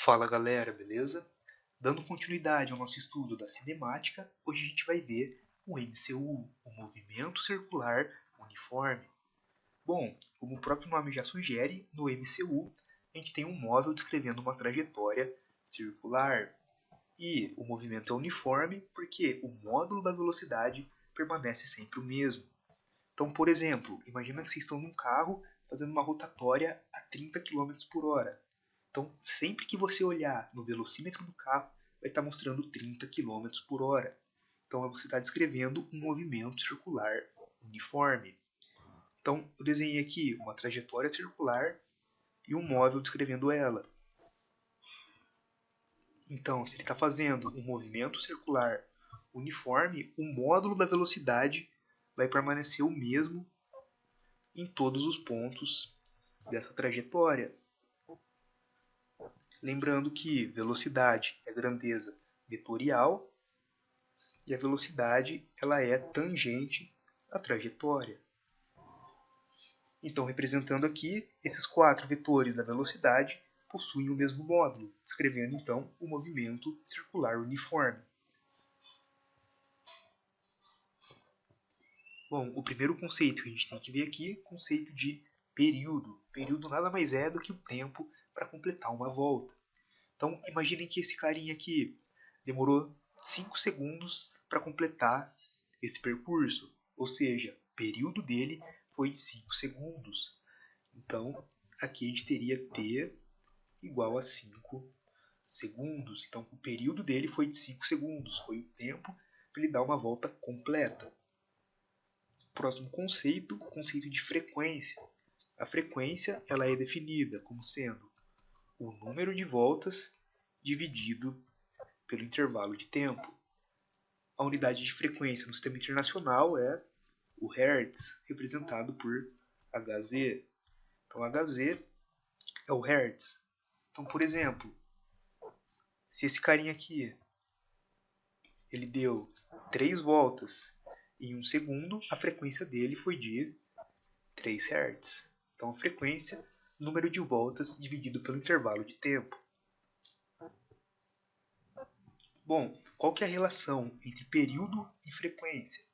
Fala galera, beleza? Dando continuidade ao nosso estudo da cinemática, hoje a gente vai ver o MCU, o movimento circular uniforme. Bom, como o próprio nome já sugere, no MCU a gente tem um móvel descrevendo uma trajetória circular. E o movimento é uniforme porque o módulo da velocidade permanece sempre o mesmo. Então, por exemplo, imagina que vocês estão num carro fazendo uma rotatória a 30 km por hora. Então, sempre que você olhar no velocímetro do carro, vai estar mostrando 30 km por hora. Então, você está descrevendo um movimento circular uniforme. Então, eu desenhei aqui uma trajetória circular e um móvel descrevendo ela. Então, se ele está fazendo um movimento circular uniforme, o módulo da velocidade vai permanecer o mesmo em todos os pontos dessa trajetória. Lembrando que velocidade é grandeza vetorial e a velocidade ela é tangente à trajetória. Então, representando aqui, esses quatro vetores da velocidade possuem o mesmo módulo, descrevendo então o movimento circular uniforme. Bom, o primeiro conceito que a gente tem que ver aqui é o conceito de período. Período nada mais é do que o tempo para completar uma volta. Então, imaginem que esse carinha aqui demorou 5 segundos para completar esse percurso, ou seja, o período dele foi de 5 segundos. Então, aqui a gente teria t igual a 5 segundos. Então, o período dele foi de 5 segundos, foi o tempo para ele dar uma volta completa. Próximo conceito, conceito de frequência. A frequência ela é definida como sendo o número de voltas dividido pelo intervalo de tempo. A unidade de frequência no sistema internacional é o Hertz, representado por Hz. Então, Hz é o Hertz. Então, por exemplo, se esse carinha aqui ele deu 3 voltas em 1 segundo, a frequência dele foi de 3 Hz. Então, a frequência, número de voltas dividido pelo intervalo de tempo. Bom, qual que é a relação entre período e frequência?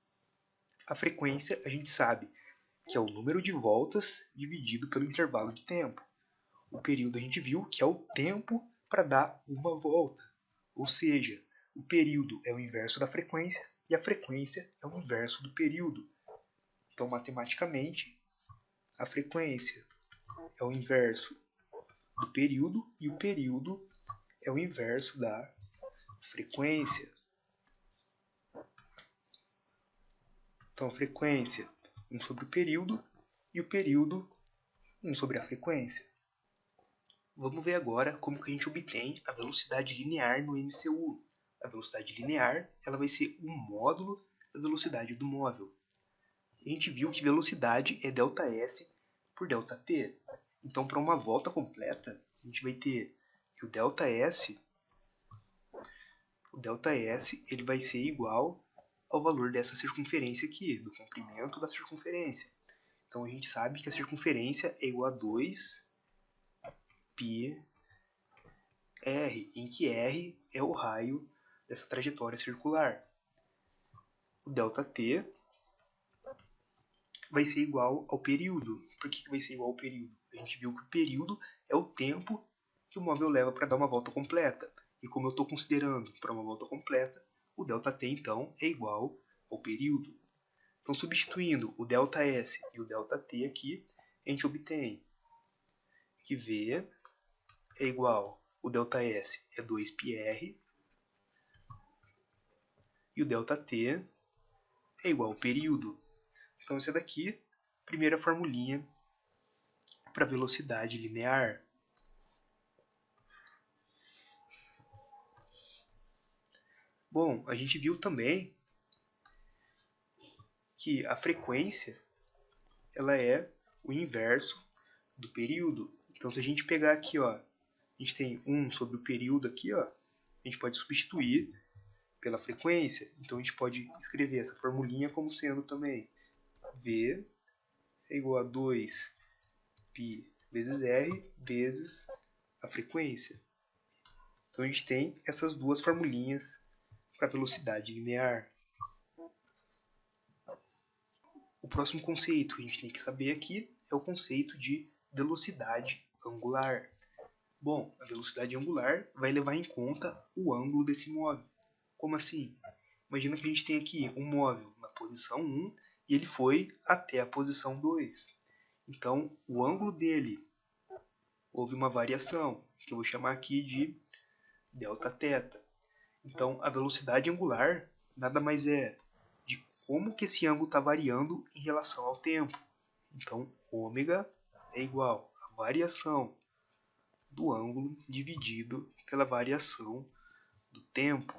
A frequência a gente sabe que é o número de voltas dividido pelo intervalo de tempo. O período a gente viu que é o tempo para dar uma volta. Ou seja, o período é o inverso da frequência e a frequência é o inverso do período. Então, matematicamente, a frequência é o inverso do período e o período é o inverso da frequência. Então, a frequência 1 sobre o período e o período 1 sobre a frequência. Vamos ver agora como que a gente obtém a velocidade linear no MCU. A velocidade linear ela vai ser um módulo da velocidade do móvel. A gente viu que velocidade é ΔS por ΔT. Então, para uma volta completa, a gente vai ter que o ΔS ele vai ser igual ao valor dessa circunferência aqui, do comprimento da circunferência. Então, a gente sabe que a circunferência é igual a 2πr, em que r é o raio dessa trajetória circular. O ΔT vai ser igual ao período. Por que vai ser igual ao período? A gente viu que o período é o tempo que o móvel leva para dar uma volta completa. E como eu estou considerando para uma volta completa, o ΔT então é igual ao período. Então, substituindo o ΔS e o ΔT aqui, a gente obtém que V é igual, o ΔS é 2πr, e o ΔT é igual ao período. Então, essa daqui, primeira formulinha para velocidade linear. Bom, a gente viu também que a frequência ela é o inverso do período. Então, se a gente pegar aqui, ó, a gente tem 1 sobre o período aqui, ó, a gente pode substituir pela frequência. Então, a gente pode escrever essa formulinha como sendo também V é igual a 2π vezes R vezes a frequência. Então a gente tem essas duas formulinhas para velocidade linear. O próximo conceito que a gente tem que saber aqui é o conceito de velocidade angular. Bom, a velocidade angular vai levar em conta o ângulo desse móvel. Como assim? Imagina que a gente tem aqui um móvel na posição 1 e ele foi até a posição 2. Então, o ângulo dele, houve uma variação, que eu vou chamar aqui de Δθ. Então, a velocidade angular nada mais é de como que esse ângulo está variando em relação ao tempo. Então, ômega é igual a variação do ângulo dividido pela variação do tempo.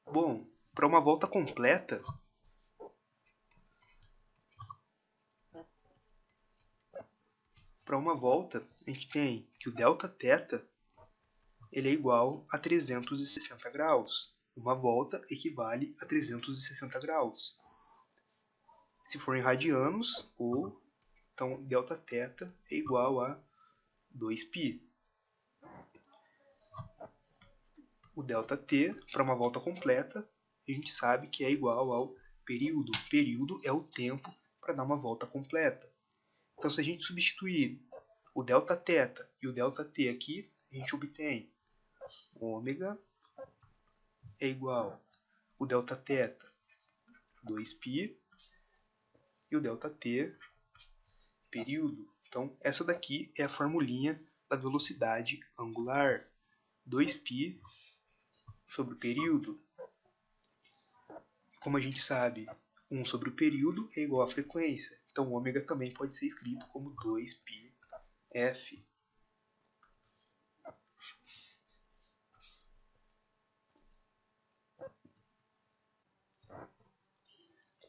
Bom, para uma volta completa, a gente tem que o Δθ ele é igual a 360 graus. Uma volta equivale a 360 graus. Se for em radianos, então Δθ é igual a 2π. O ΔT, para uma volta completa, a gente sabe que é igual ao período. Período é o tempo para dar uma volta completa. Então, se a gente substituir o Δθ e o ΔT aqui, a gente obtém ômega é igual o Δθ 2π e o ΔT período. Então, essa daqui é a formulinha da velocidade angular. 2π sobre o período. Como a gente sabe, 1 sobre o período é igual à frequência. Então, ômega também pode ser escrito como 2πf.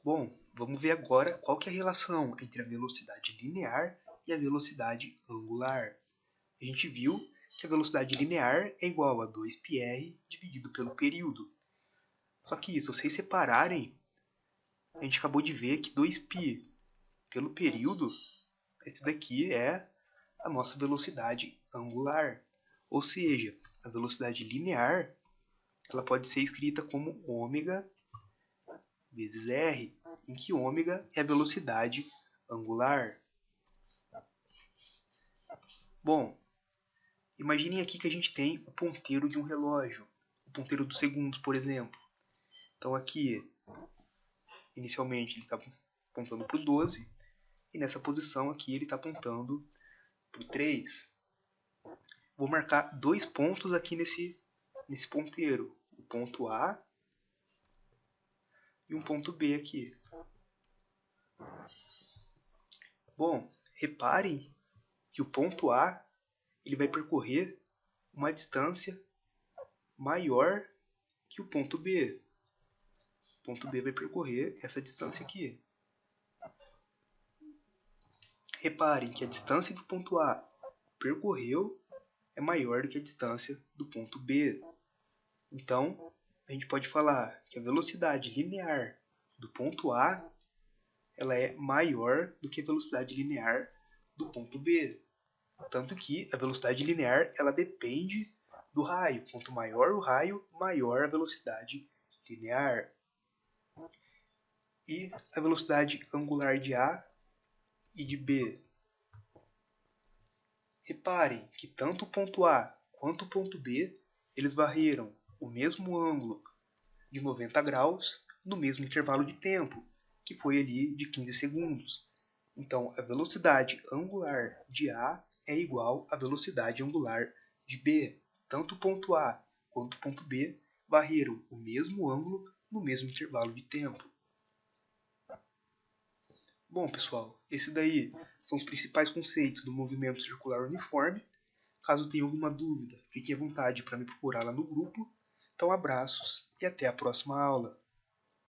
Bom, vamos ver agora qual que é a relação entre a velocidade linear e a velocidade angular. A gente viu que a velocidade linear é igual a 2πr dividido pelo período. Só que se vocês separarem, a gente acabou de ver que 2π pelo período, esse daqui é a nossa velocidade angular. Ou seja, a velocidade linear ela pode ser escrita como ômega vezes r, em que ômega é a velocidade angular. Bom, imaginem aqui que a gente tem o ponteiro de um relógio, o ponteiro dos segundos, por exemplo. Então aqui, inicialmente, ele está apontando para o 12, e nessa posição aqui ele está apontando para o 3. Vou marcar 2 pontos aqui nesse ponteiro, o ponto A e um ponto B aqui. Bom, reparem que o ponto A ele vai percorrer uma distância maior que o ponto B. O ponto B vai percorrer essa distância aqui. Reparem que a distância que o ponto A percorreu é maior do que a distância do ponto B. Então, a gente pode falar que a velocidade linear do ponto A ela é maior do que a velocidade linear do ponto B. Tanto que a velocidade linear ela depende do raio. Quanto maior o raio, maior a velocidade linear. E a velocidade angular de A e de B. Reparem que tanto o ponto A quanto o ponto B eles varreram o mesmo ângulo de 90 graus no mesmo intervalo de tempo, que foi ali de 15 segundos. Então, a velocidade angular de A é igual à velocidade angular de B. Tanto o ponto A quanto o ponto B varreram o mesmo ângulo no mesmo intervalo de tempo. Bom, pessoal, esses daí são os principais conceitos do movimento circular uniforme. Caso tenha alguma dúvida, fique à vontade para me procurar lá no grupo. Então, abraços e até a próxima aula.